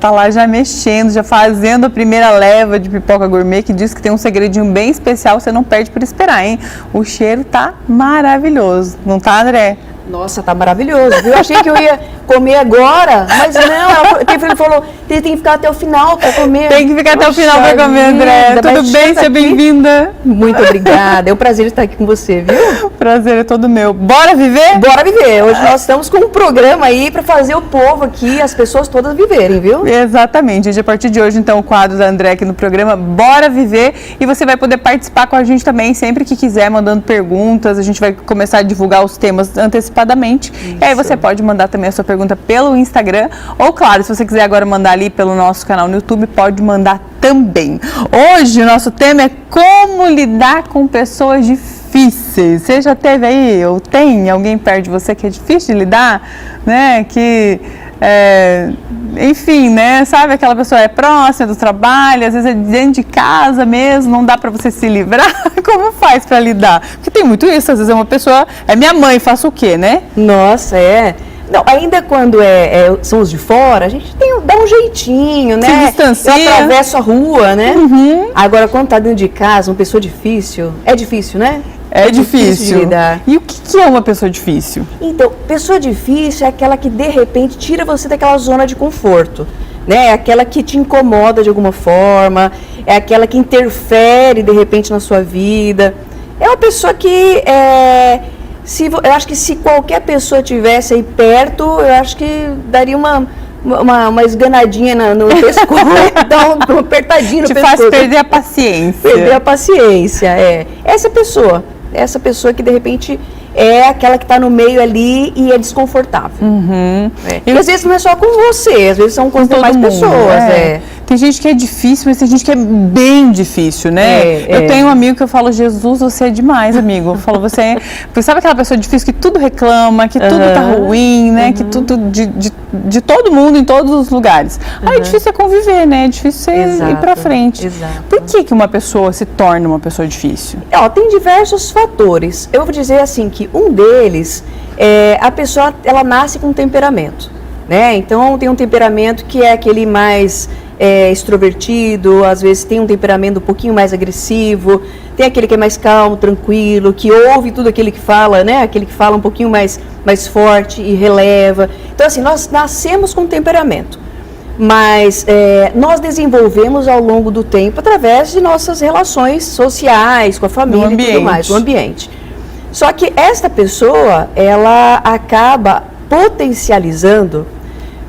Tá lá já mexendo, já fazendo a primeira leva de pipoca gourmet, que diz que tem um segredinho bem especial, você não perde por esperar, hein? O cheiro tá maravilhoso, não tá, André? Nossa, tá maravilhoso, viu? Eu achei que eu ia comer agora, mas não, ele falou, tem que ficar até o final para comer. Tem que ficar até o final para comer, André. Tudo bem? Seja bem-vinda. Muito obrigada, é um prazer estar aqui com você, viu? O prazer é todo meu. Bora viver? Bora viver. Hoje nós estamos com um programa aí para fazer o povo aqui, as pessoas todas viverem, viu? Exatamente. A partir de hoje, então, o quadro da André aqui no programa Bora Viver. E você vai poder participar com a gente também, sempre que quiser, mandando perguntas. A gente vai começar a divulgar os temas antecipadamente. Isso. E aí você pode mandar também a sua pergunta pelo Instagram. Ou, claro, se você quiser agora mandar ali pelo nosso canal no YouTube, pode mandar também. Hoje, o nosso tema é como lidar com pessoas difíceis. Você já teve aí, ou tem alguém perto de você que é difícil de lidar, né? Que, enfim, né? Sabe, aquela pessoa é próxima do trabalho, às vezes é dentro de casa mesmo, não dá pra você se livrar. Como faz pra lidar? Porque tem muito isso, às vezes é uma pessoa, é minha mãe, faço o quê, né? Nossa, Não, ainda quando são os de fora, a gente dá um jeitinho, né? Se distancia. Eu atravesso a rua, né? Uhum. Agora, quando tá dentro de casa, uma pessoa difícil, é difícil, né? É difícil de lidar. E o que é uma pessoa difícil? Então, pessoa difícil é aquela que, de repente, tira você daquela zona de conforto, né? É aquela que te incomoda de alguma forma, é aquela que interfere, de repente, na sua vida. É uma pessoa que... eu acho que se qualquer pessoa tivesse aí perto, eu acho que daria uma esganadinha no pescoço, dar uma apertadinha no pescoço. Te faz perder a paciência. Perder a paciência, Essa pessoa que, de repente, é aquela que está no meio ali e é desconfortável. Uhum. E às vezes não é só com você, às vezes são com demais pessoas. Tem gente que é difícil, mas tem gente que é bem difícil, né? Eu tenho um amigo que eu falo, Jesus, você é demais, amigo. Eu falo, você é... Porque sabe aquela pessoa difícil que tudo reclama, que tudo tá ruim, né? Que tudo, de todo mundo, em todos os lugares. Aí é difícil conviver, né? É difícil ir pra frente. Exato. Por que uma pessoa se torna uma pessoa difícil? Tem diversos fatores. Eu vou dizer assim, que um deles é a pessoa, ela nasce com um temperamento, né? Então, tem um temperamento que é aquele mais... extrovertido, às vezes tem um temperamento um pouquinho mais agressivo, tem aquele que é mais calmo, tranquilo, que ouve tudo aquele que fala, né? Aquele que fala um pouquinho mais forte e releva. Então, assim, nós nascemos com temperamento, mas nós desenvolvemos ao longo do tempo através de nossas relações sociais, com a família e tudo mais, o ambiente. Só que esta pessoa, ela acaba potencializando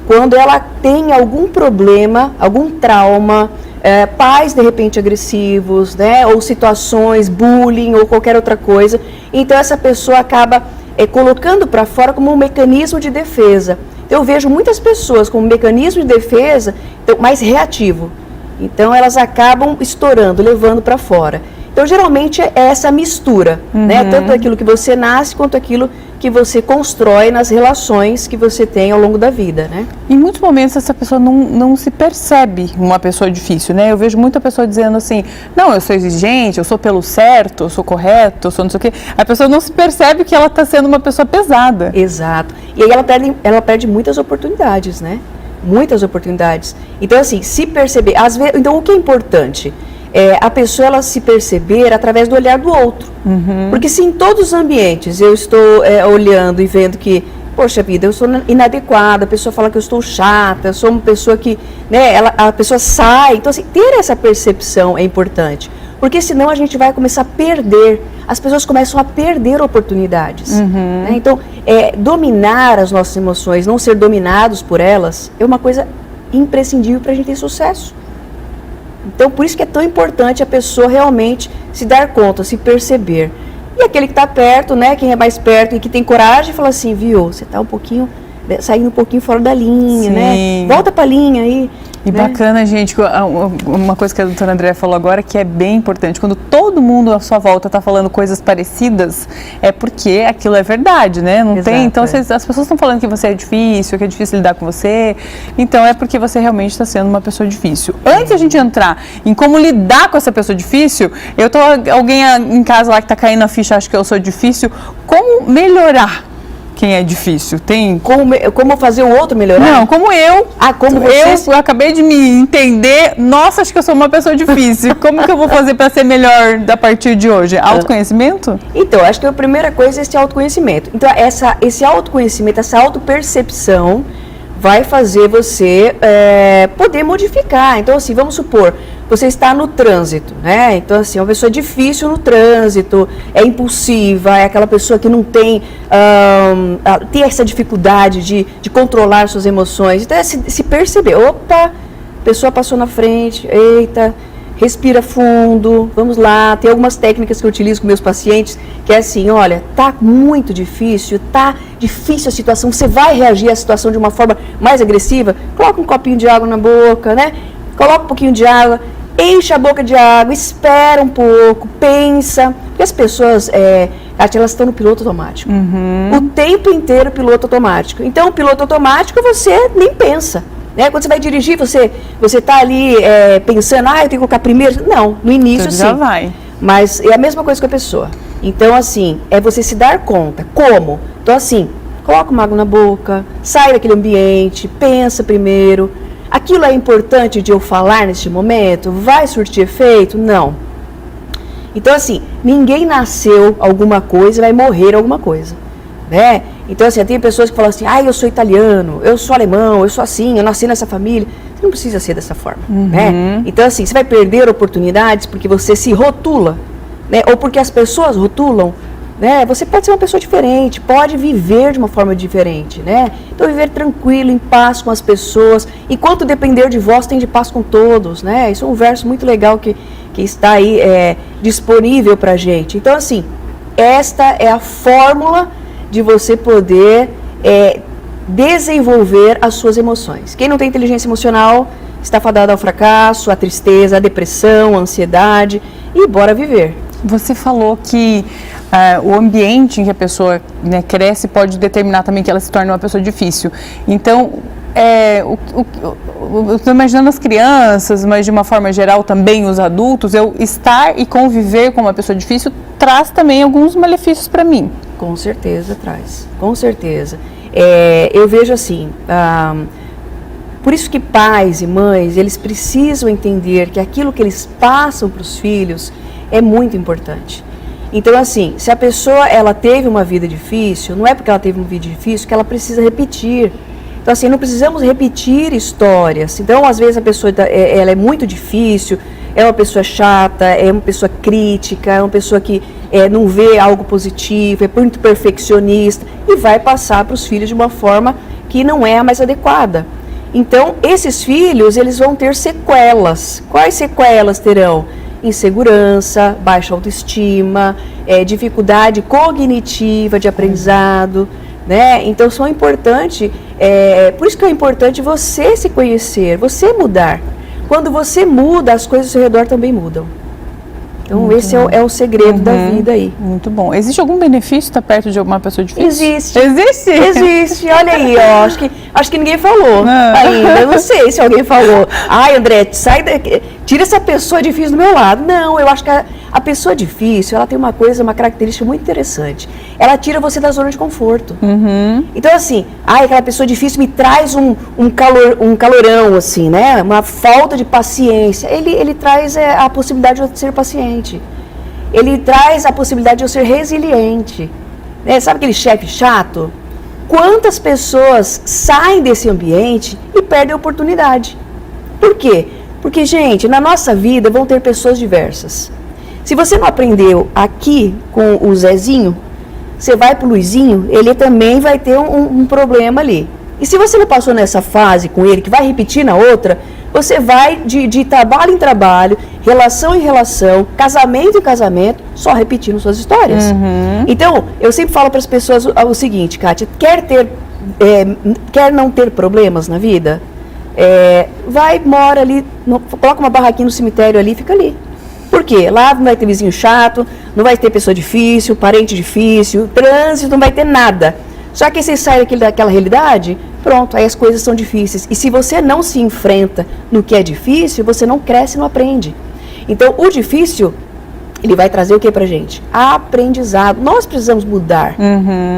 quando ela tem algum problema, algum trauma, pais de repente agressivos, né, ou situações, bullying ou qualquer outra coisa. Então essa pessoa acaba colocando para fora como um mecanismo de defesa. Eu vejo muitas pessoas com um mecanismo de defesa mais reativo. Então elas acabam estourando, levando para fora. Então geralmente é essa mistura, né, tanto aquilo que você nasce quanto aquilo que você constrói nas relações que você tem ao longo da vida, né? Em muitos momentos essa pessoa não se percebe uma pessoa difícil, né? Eu vejo muita pessoa dizendo assim, não, eu sou exigente, eu sou pelo certo, eu sou correto, eu sou não sei o quê. A pessoa não se percebe que ela está sendo uma pessoa pesada. Exato. E aí ela perde muitas oportunidades, né? Muitas oportunidades. Então, assim, se perceber... Às vezes, então, o que é importante? A pessoa ela se perceber através do olhar do outro. Porque se em todos os ambientes eu estou olhando e vendo que, poxa vida, eu sou inadequada, a pessoa fala que eu estou chata, eu sou uma pessoa que, né, a pessoa sai. Então, assim, ter essa percepção é importante. Porque senão a gente vai começar a perder, as pessoas começam a perder oportunidades. Né? Então, dominar as nossas emoções, não ser dominados por elas, é uma coisa imprescindível para a gente ter sucesso. Então, por isso que é tão importante a pessoa realmente se dar conta, se perceber. E aquele que está perto, né, quem é mais perto e que tem coragem, fala assim, viu, você está saindo um pouquinho fora da linha, Sim. né? Volta para a linha aí. E bacana, gente, uma coisa que a doutora Andréa falou agora que é bem importante, quando todo mundo à sua volta está falando coisas parecidas, é porque aquilo é verdade, né? Não tem, então as pessoas estão falando que você é difícil, que é difícil lidar com você, então é porque você realmente está sendo uma pessoa difícil. Antes de a gente entrar em como lidar com essa pessoa difícil, alguém em casa lá que está caindo a ficha acha que eu sou difícil, como melhorar? quem é difícil? Tem... Como fazer o outro melhorar? Não, como eu. Como você... Eu acabei de me entender. Nossa, acho que eu sou uma pessoa difícil. Como que eu vou fazer para ser melhor a partir de hoje? Autoconhecimento? Então, acho que a primeira coisa é esse autoconhecimento. Então, esse autoconhecimento, essa autopercepção vai fazer você poder modificar. Então, assim, vamos supor, você está no trânsito, né? Então, assim, é uma pessoa difícil no trânsito, é impulsiva, é aquela pessoa que não tem essa dificuldade de controlar suas emoções. Então, é se perceber, opa, a pessoa passou na frente, eita, respira fundo, vamos lá. Tem algumas técnicas que eu utilizo com meus pacientes, que é assim, olha, tá muito difícil, tá difícil a situação, você vai reagir à situação de uma forma mais agressiva, coloca um copinho de água na boca, né? Coloca um pouquinho de água, enche a boca de água, espera um pouco, pensa, porque as pessoas, elas estão no piloto automático. O tempo inteiro piloto automático. Então, o piloto automático você nem pensa. Né? Quando você vai dirigir, você está ali pensando, eu tenho que colocar primeiro. Não, no início sim. Já vai. Mas é a mesma coisa com a pessoa. Então, assim, é você se dar conta. Como? Então, assim, coloca uma água na boca, sai daquele ambiente, pensa primeiro. Aquilo é importante de eu falar neste momento? Vai surtir efeito? Não. Então, assim, ninguém nasceu alguma coisa e vai morrer alguma coisa. Né? Então, assim, tem pessoas que falam assim, eu sou italiano, eu sou alemão, eu sou assim, eu nasci nessa família. Você não precisa ser dessa forma, né? Então, assim, você vai perder oportunidades porque você se rotula, né? Ou porque as pessoas rotulam, né? Você pode ser uma pessoa diferente, pode viver de uma forma diferente, né? Então, viver tranquilo, em paz com as pessoas. Enquanto depender de vós, tem de paz com todos, né? Isso é um verso muito legal que está aí disponível pra gente. Então, assim, esta é a fórmula de você poder desenvolver as suas emoções. Quem não tem inteligência emocional está fadado ao fracasso, à tristeza, à depressão, à ansiedade, e bora viver. Você falou que o ambiente em que a pessoa cresce pode determinar também que ela se torne uma pessoa difícil. Então, eu estou imaginando as crianças, mas de uma forma geral também os adultos, eu estar e conviver com uma pessoa difícil traz também alguns malefícios para mim. Com certeza traz, com certeza. Eu vejo assim, por isso que pais e mães, eles precisam entender que aquilo que eles passam para os filhos é muito importante. Então, assim, se a pessoa ela teve uma vida difícil, não é porque ela teve uma vida difícil que ela precisa repetir. Então, assim, não precisamos repetir histórias. Então, às vezes a pessoa ela é muito difícil, é uma pessoa chata, é uma pessoa crítica, é uma pessoa que não vê algo positivo, é muito perfeccionista e vai passar para os filhos de uma forma que não é a mais adequada. Então, esses filhos, eles vão ter sequelas. Quais sequelas terão? Insegurança, baixa autoestima, dificuldade cognitiva de aprendizado, né? Então, são importantes, por isso que é importante você se conhecer, você mudar. Quando você muda, as coisas ao seu redor também mudam. Então, muito esse é o segredo da vida aí. Muito bom. Existe algum benefício estar perto de alguma pessoa difícil? Existe. Existe? Existe. Olha aí, ó. Acho que ninguém falou ainda. Eu não sei se alguém falou. André, sai daqui, tira essa pessoa difícil do meu lado. Não, eu acho que a pessoa difícil, ela tem uma característica muito interessante. Ela tira você da zona de conforto. Então, assim, aquela pessoa difícil me traz um calorão, assim, né? Uma falta de paciência. Ele traz a possibilidade de eu ser paciente. Ele traz a possibilidade de eu ser resiliente. Né? Sabe aquele chefe chato? Quantas pessoas saem desse ambiente e perdem a oportunidade? Por quê? Porque, gente, na nossa vida vão ter pessoas diversas. Se você não aprendeu aqui com o Zezinho, você vai pro Luizinho, ele também vai ter um problema ali. E se você não passou nessa fase com ele, que vai repetir na outra, você vai de trabalho em trabalho, relação em relação, casamento em casamento, só repetindo suas histórias. Então, eu sempre falo para as pessoas o seguinte, Kátia, quer não ter problemas na vida? Mora ali, coloca uma barraquinha no cemitério ali, fica ali. Por quê? Lá não vai ter vizinho chato, não vai ter pessoa difícil, parente difícil, trânsito, não vai ter nada. Só que você sai daquela realidade, pronto, aí as coisas são difíceis. E se você não se enfrenta no que é difícil, você não cresce e não aprende. Então, o difícil ele vai trazer o que pra gente? Aprendizado. Nós precisamos mudar.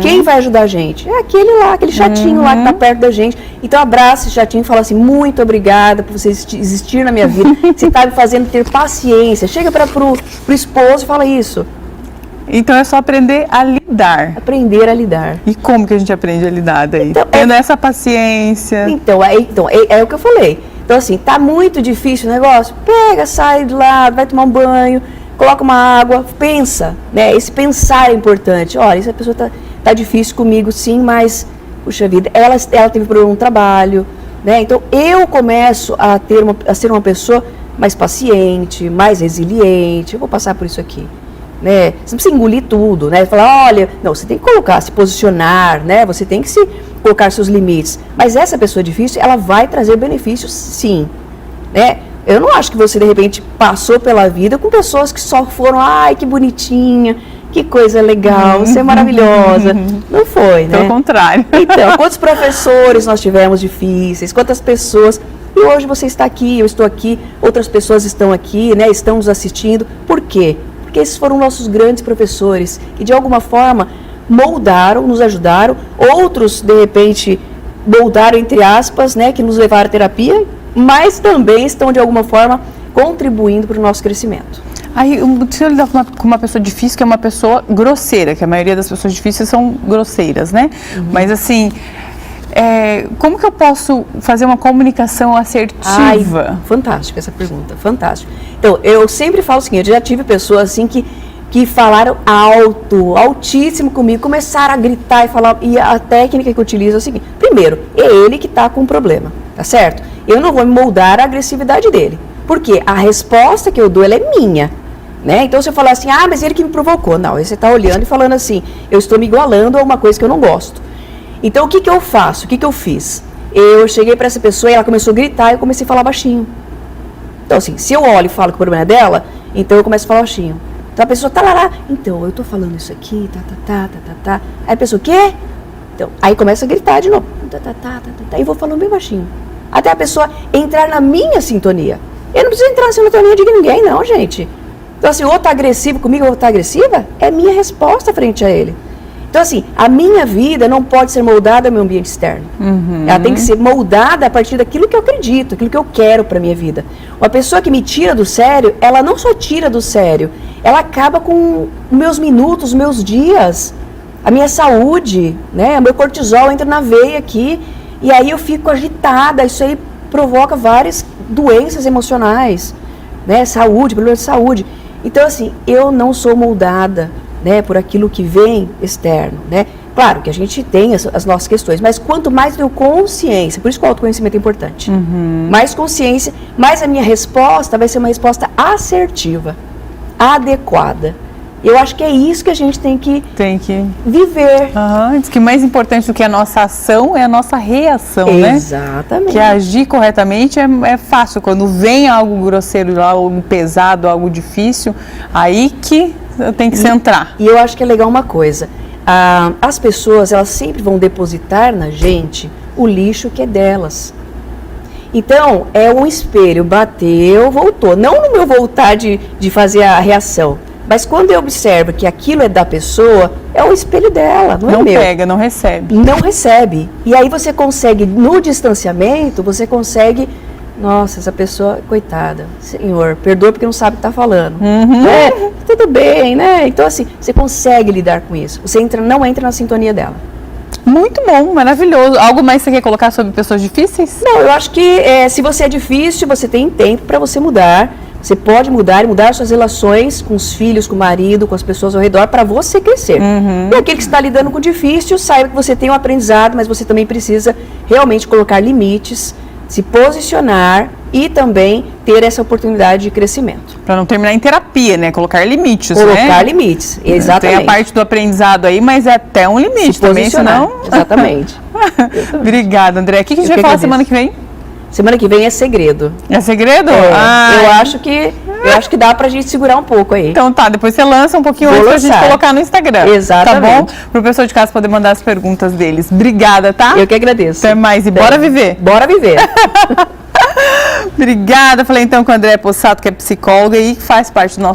Quem vai ajudar a gente? É aquele lá, aquele chatinho lá que tá perto da gente. Então abraça esse chatinho e fala assim, muito obrigada por você existir na minha vida. Você tá me fazendo ter paciência. Chega pro esposo e fala isso. Então é só aprender a lidar. Aprender a lidar. E como que a gente aprende a lidar daí? Então, tendo essa paciência. Então, é o que eu falei. Então assim, tá muito difícil o negócio? Pega, sai de lá, vai tomar um banho, coloca uma água, pensa, né? Esse pensar é importante. Olha, essa pessoa tá difícil comigo, sim, mas, puxa vida, ela teve problema no trabalho, né? Então, eu começo a ser uma pessoa mais paciente, mais resiliente. Eu vou passar por isso aqui, né? Você não precisa engolir tudo, né? Falar, olha, não, você tem que se posicionar, né? Você tem que colocar seus limites. Mas essa pessoa difícil, ela vai trazer benefícios, sim, né? Eu não acho que você, de repente, passou pela vida com pessoas que só foram, ai, que bonitinha, que coisa legal, você é maravilhosa. Não foi, né? Pelo contrário. Então, quantos professores nós tivemos difíceis, quantas pessoas... E hoje você está aqui, eu estou aqui, outras pessoas estão aqui, né? Estão nos assistindo. Por quê? Porque esses foram nossos grandes professores, que de alguma forma moldaram, nos ajudaram. Outros, de repente, moldaram, entre aspas, né? Que nos levaram à terapia, mas também estão, de alguma forma, contribuindo para o nosso crescimento. Aí, se eu lidar com uma pessoa difícil, que é uma pessoa grosseira, que a maioria das pessoas difíceis são grosseiras, né? Mas assim, como que eu posso fazer uma comunicação assertiva? Ai, fantástica essa pergunta, fantástico. Então, eu sempre falo o seguinte, eu já tive pessoas assim que falaram altíssimo comigo, começaram a gritar e falar, e a técnica que eu utilizo é o seguinte, primeiro, é ele que está com um problema, tá certo? Eu não vou me moldar a agressividade dele, porque a resposta que eu dou, ela é minha, né? Então, se eu falar assim, mas ele que me provocou, não, aí você está olhando e falando assim, eu estou me igualando a uma coisa que eu não gosto. Então, o que eu faço? O que eu fiz? Eu cheguei para essa pessoa e ela começou a gritar e eu comecei a falar baixinho. Então, assim, se eu olho e falo que o problema é dela, então eu começo a falar baixinho. Então a pessoa tá lá, então eu tô falando isso aqui, tá. Aí a pessoa, o quê? Então, aí começa a gritar de novo, e eu vou falando bem baixinho. Até a pessoa entrar na minha sintonia. Eu não preciso entrar na sintonia de ninguém, não, gente. Então, assim, ou tá agressivo comigo ou tá agressiva, é minha resposta frente a ele. Então, assim, a minha vida não pode ser moldada ao meu ambiente externo. Ela tem que ser moldada a partir daquilo que eu acredito, aquilo que eu quero para a minha vida. Uma pessoa que me tira do sério, ela não só tira do sério, ela acaba com meus minutos, meus dias, a minha saúde, né? O meu cortisol entra na veia aqui, e aí eu fico agitada, isso aí provoca várias doenças emocionais, né? Saúde, problema de saúde. Então, assim, eu não sou moldada, né, por aquilo que vem externo, né? Claro que a gente tem as nossas questões, mas quanto mais eu tenho consciência, por isso que o autoconhecimento é importante, mais consciência, mais a minha resposta vai ser uma resposta assertiva, adequada. Eu acho que é isso que a gente tem que viver. Diz que mais importante do que a nossa ação é a nossa reação, né? Exatamente. Que agir corretamente é fácil. Quando vem algo grosseiro, algo pesado, algo difícil, aí que tem que centrar. E eu acho que é legal uma coisa. As pessoas, elas sempre vão depositar na gente o lixo que é delas. Então, é um espelho, bateu, voltou. Não no meu voltar de fazer a reação, mas quando eu observo que aquilo é da pessoa, é o espelho dela, não é meu. Não pega, não recebe. Não recebe. E aí você consegue, no distanciamento, você consegue... Nossa, essa pessoa, coitada, Senhor, perdoa porque não sabe o que está falando. Tudo bem, né? Então, assim, você consegue lidar com isso. Você não entra na sintonia dela. Muito bom, maravilhoso. Algo mais que você quer colocar sobre pessoas difíceis? Não, eu acho que se você é difícil, você tem tempo para você mudar. Você pode mudar e mudar suas relações com os filhos, com o marido, com as pessoas ao redor, para você crescer. E aquele que está lidando com o difícil, saiba que você tem um aprendizado, mas você também precisa realmente colocar limites, se posicionar e também ter essa oportunidade de crescimento. Para não terminar em terapia, né? Colocar limites, né? Colocar limites, exatamente. Tem a parte do aprendizado aí, mas é até um limite também, senão... Exatamente. Obrigada, André. O que a gente vai falar semana que vem? Semana que vem é segredo. É segredo? Eu acho que dá pra gente segurar um pouco aí. Então tá, depois você lança um pouquinho antes pra gente colocar no Instagram. Exatamente. Tá bom? Pro pessoal de casa poder mandar as perguntas deles. Obrigada, tá? Eu que agradeço. Até mais e bora viver. Bora viver. Obrigada. Falei então com a Andréa Possato, que é psicóloga e faz parte do nosso